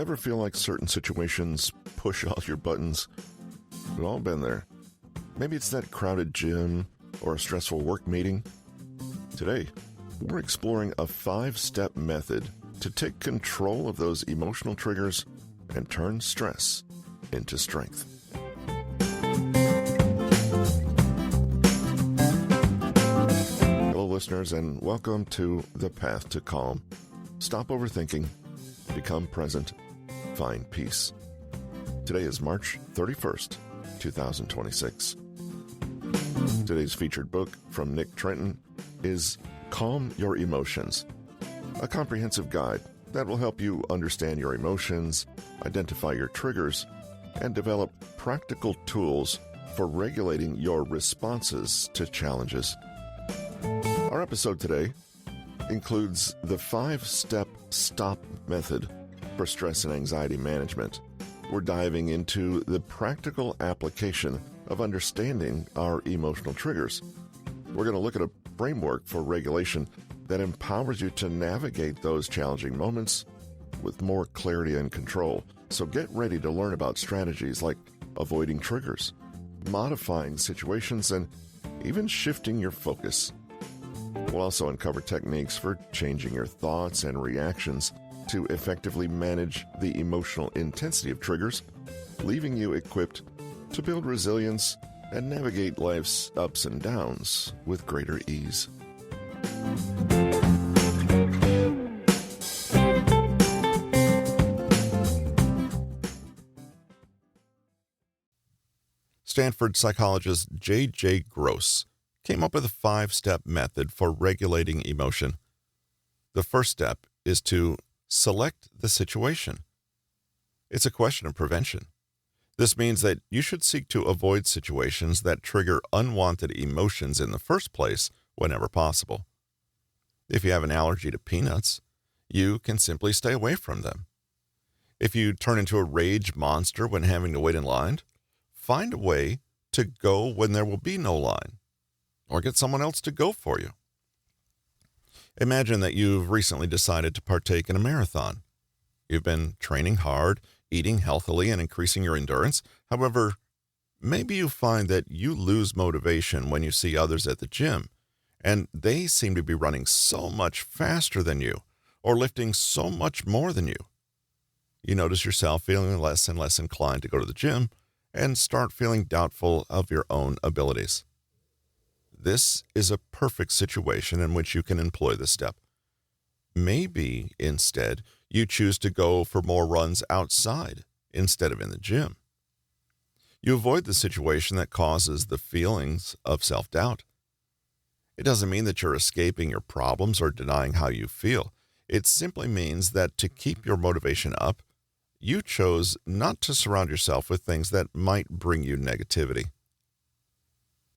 Ever feel like certain situations push all your buttons? We've all been there. Maybe it's that crowded gym or a stressful work meeting. Today, we're exploring a 5-step method to take control of those emotional triggers and turn stress into strength. Hello, listeners, and welcome to The Path to Calm. Stop overthinking, become present, find peace. Today is March 31st, 2026. Today's featured book from Nick Trenton is Calm Your Emotions, a comprehensive guide that will help you understand your emotions, identify your triggers, and develop practical tools for regulating your responses to challenges. Our episode today includes the 5-step STOP method for stress and anxiety management. We're diving into the practical application of understanding our emotional triggers. We're going to look at a framework for regulation that empowers you to navigate those challenging moments with more clarity and control. So get ready to learn about strategies like avoiding triggers, modifying situations, and even shifting your focus. We'll also uncover techniques for changing your thoughts and reactions to effectively manage the emotional intensity of triggers, leaving you equipped to build resilience and navigate life's ups and downs with greater ease. Stanford psychologist J.J. Gross came up with a 5-step method for regulating emotion. The first step is to select the situation. It's a question of prevention. This means that you should seek to avoid situations that trigger unwanted emotions in the first place whenever possible. If you have an allergy to peanuts, you can simply stay away from them. If you turn into a rage monster when having to wait in line, find a way to go when there will be no line, or get someone else to go for you. Imagine that you've recently decided to partake in a marathon. You've been training hard, eating healthily, and increasing your endurance. However, maybe you find that you lose motivation when you see others at the gym, and they seem to be running so much faster than you, or lifting so much more than you. You notice yourself feeling less and less inclined to go to the gym, and start feeling doubtful of your own abilities. This is a perfect situation in which you can employ this step. Maybe, instead, you choose to go for more runs outside instead of in the gym. You avoid the situation that causes the feelings of self-doubt. It doesn't mean that you're escaping your problems or denying how you feel. It simply means that to keep your motivation up, you chose not to surround yourself with things that might bring you negativity.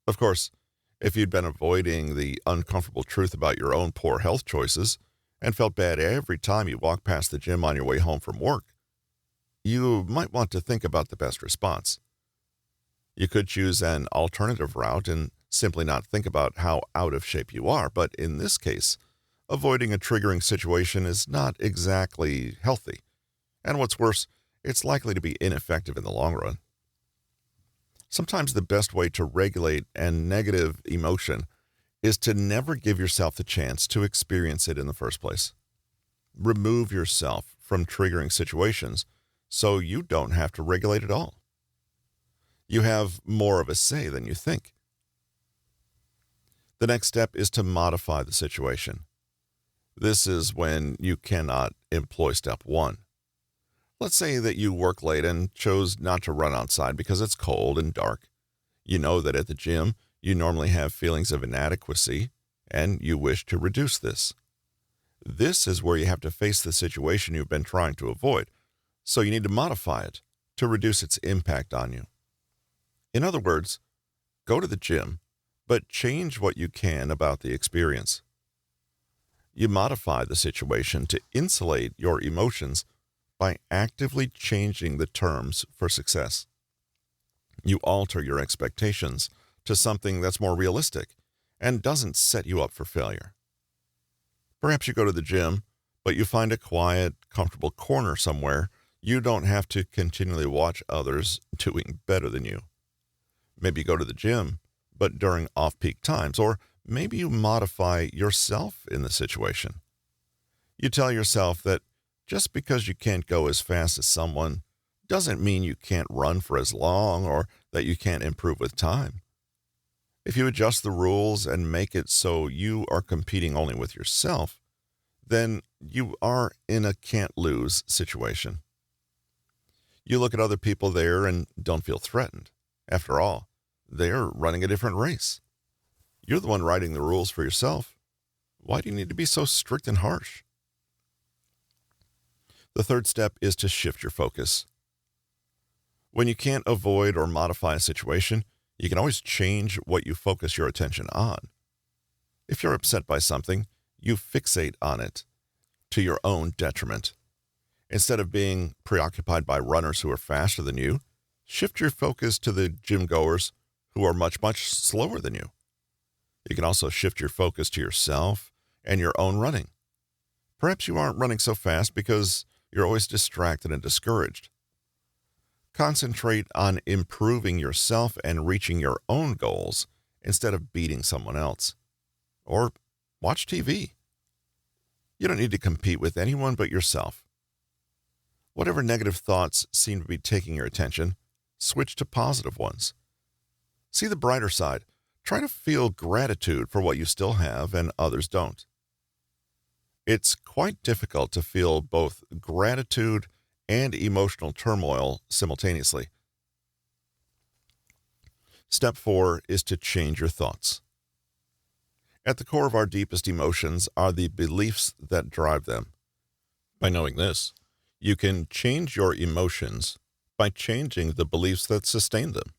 Of course, if you'd been avoiding the uncomfortable truth about your own poor health choices and felt bad every time you walked past the gym on your way home from work, you might want to think about the best response. You could choose an alternative route and simply not think about how out of shape you are, but in this case, avoiding a triggering situation is not exactly healthy. And what's worse, it's likely to be ineffective in the long run. Sometimes the best way to regulate a negative emotion is to never give yourself the chance to experience it in the first place. Remove yourself from triggering situations so you don't have to regulate at all. You have more of a say than you think. The next step is to modify the situation. This is when you cannot employ step 1. Let's say that you work late and chose not to run outside because it's cold and dark. You know that at the gym, you normally have feelings of inadequacy, and you wish to reduce this. This is where you have to face the situation you've been trying to avoid, so you need to modify it to reduce its impact on you. In other words, go to the gym, but change what you can about the experience. You modify the situation to insulate your emotions by actively changing the terms for success. You alter your expectations to something that's more realistic and doesn't set you up for failure. Perhaps you go to the gym, but you find a quiet, comfortable corner somewhere You don't have to continually watch others doing better than you. Maybe you go to the gym, but during off-peak times, or maybe you modify yourself in the situation. You tell yourself that just because you can't go as fast as someone doesn't mean you can't run for as long or that you can't improve with time. If you adjust the rules and make it so you are competing only with yourself, then you are in a can't-lose situation. You look at other people there and don't feel threatened. After all, they're running a different race. You're the one writing the rules for yourself. Why do you need to be so strict and harsh? The third step is to shift your focus. When you can't avoid or modify a situation, you can always change what you focus your attention on. If you're upset by something, you fixate on it to your own detriment. Instead of being preoccupied by runners who are faster than you, shift your focus to the gym goers who are much, much slower than you. You can also shift your focus to yourself and your own running. Perhaps you aren't running so fast because you're always distracted and discouraged. Concentrate on improving yourself and reaching your own goals instead of beating someone else. Or watch TV. You don't need to compete with anyone but yourself. Whatever negative thoughts seem to be taking your attention, switch to positive ones. See the brighter side. Try to feel gratitude for what you still have and others don't. It's quite difficult to feel both gratitude and emotional turmoil simultaneously. Step 4 is to change your thoughts. At the core of our deepest emotions are the beliefs that drive them. By knowing this, you can change your emotions by changing the beliefs that sustain them.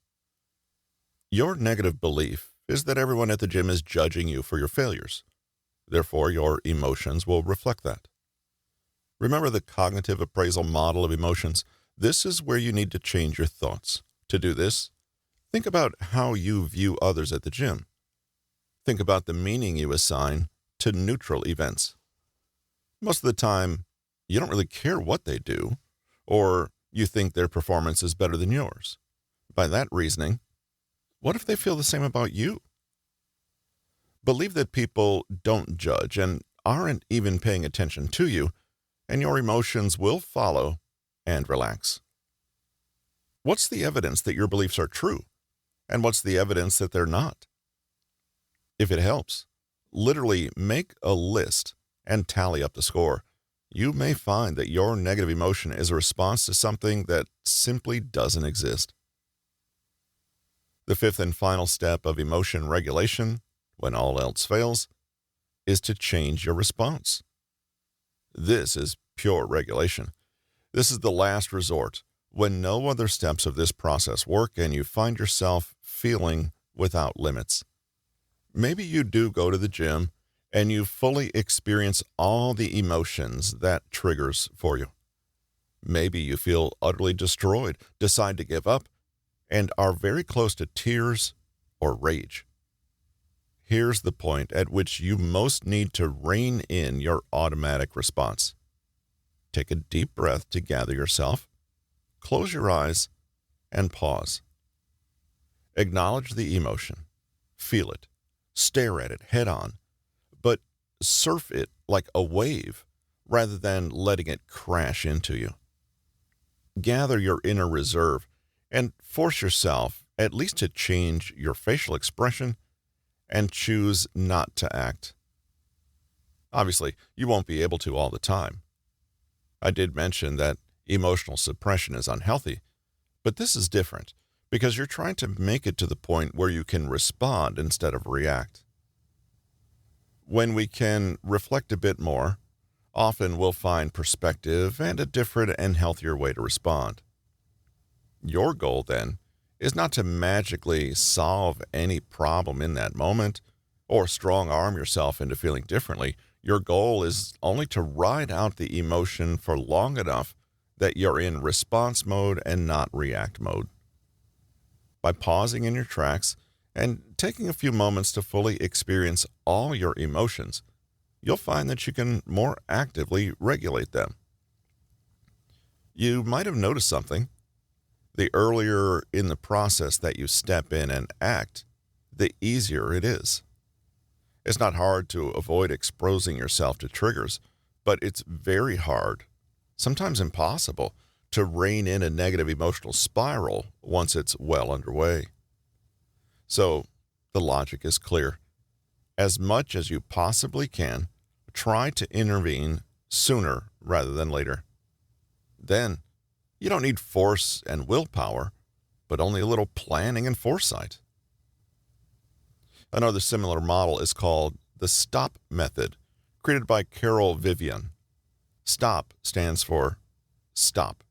Your negative belief is that everyone at the gym is judging you for your failures. Therefore, your emotions will reflect that. Remember the cognitive appraisal model of emotions? This is where you need to change your thoughts. To do this, think about how you view others at the gym. Think about the meaning you assign to neutral events. Most of the time, you don't really care what they do, or you think their performance is better than yours. By that reasoning, what if they feel the same about you? Believe that people don't judge and aren't even paying attention to you, and your emotions will follow and relax. What's the evidence that your beliefs are true? And what's the evidence that they're not? If it helps, literally make a list and tally up the score. You may find that your negative emotion is a response to something that simply doesn't exist. The fifth and final step of emotion regulation, when all else fails, is to change your response. This is pure regulation. This is the last resort, when no other steps of this process work and you find yourself feeling without limits. Maybe you do go to the gym and you fully experience all the emotions that triggers for you. Maybe you feel utterly destroyed, decide to give up, and are very close to tears or rage. Here's the point at which you most need to rein in your automatic response. Take a deep breath to gather yourself, close your eyes, and pause. Acknowledge the emotion, feel it, stare at it head on, but surf it like a wave rather than letting it crash into you. Gather your inner reserve and force yourself at least to change your facial expression and choose not to act. Obviously, you won't be able to all the time. I did mention that emotional suppression is unhealthy, but this is different because you're trying to make it to the point where you can respond instead of react. When we can reflect a bit more, often we'll find perspective and a different and healthier way to respond. Your goal, then, is not to magically solve any problem in that moment or strong-arm yourself into feeling differently. Your goal is only to ride out the emotion for long enough that you're in response mode and not react mode. By pausing in your tracks and taking a few moments to fully experience all your emotions, you'll find that you can more actively regulate them. You might have noticed something. The earlier in the process that you step in and act, the easier it is. It's not hard to avoid exposing yourself to triggers, but it's very hard, sometimes impossible, to rein in a negative emotional spiral once it's well underway. So, the logic is clear. As much as you possibly can, try to intervene sooner rather than later. Then, you don't need force and willpower, but only a little planning and foresight. Another similar model is called the STOP method, created by Carol Vivian. STOP stands for stop.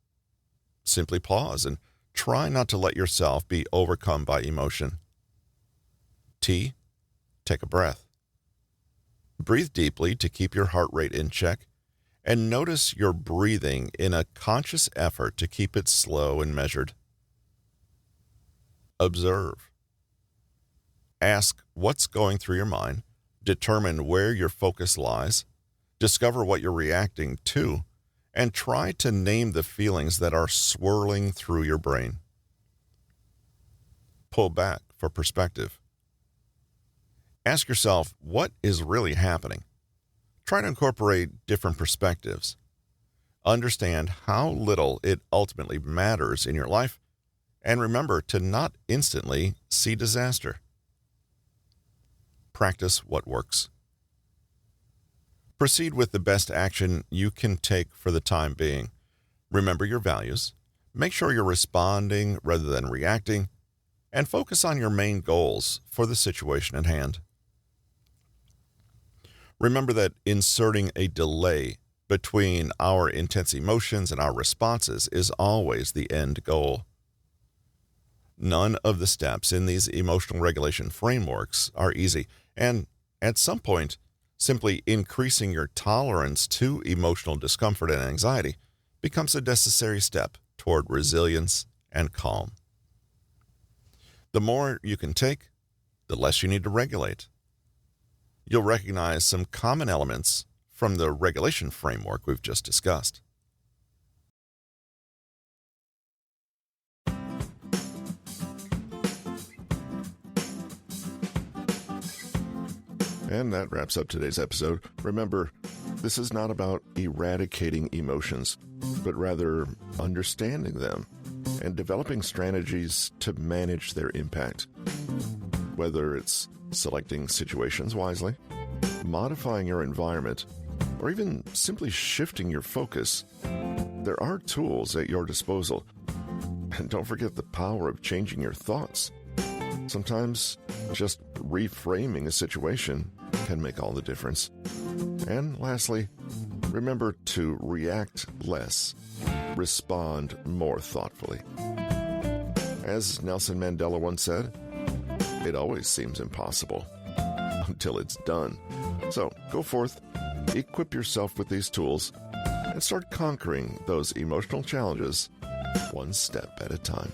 Simply pause and try not to let yourself be overcome by emotion. T, take a breath. Breathe deeply to keep your heart rate in check, and notice your breathing in a conscious effort to keep it slow and measured. Observe. Ask what's going through your mind, determine where your focus lies, discover what you're reacting to, and try to name the feelings that are swirling through your brain. Pull back for perspective. Ask yourself what is really happening. Try to incorporate different perspectives. Understand how little it ultimately matters in your life, and remember to not instantly see disaster. Practice what works. Proceed with the best action you can take for the time being. Remember your values. Make sure you're responding rather than reacting, and focus on your main goals for the situation at hand. Remember that inserting a delay between our intense emotions and our responses is always the end goal. None of the steps in these emotional regulation frameworks are easy, and at some point, simply increasing your tolerance to emotional discomfort and anxiety becomes a necessary step toward resilience and calm. The more you can take, the less you need to regulate. You'll recognize some common elements from the regulation framework we've just discussed. And that wraps up today's episode. Remember, this is not about eradicating emotions, but rather understanding them and developing strategies to manage their impact. Whether it's selecting situations wisely, modifying your environment, or even simply shifting your focus, there are tools at your disposal. And don't forget the power of changing your thoughts. Sometimes just reframing a situation can make all the difference. And lastly, remember to react less, respond more thoughtfully. As Nelson Mandela once said, it always seems impossible until it's done. So go forth, equip yourself with these tools, and start conquering those emotional challenges one step at a time.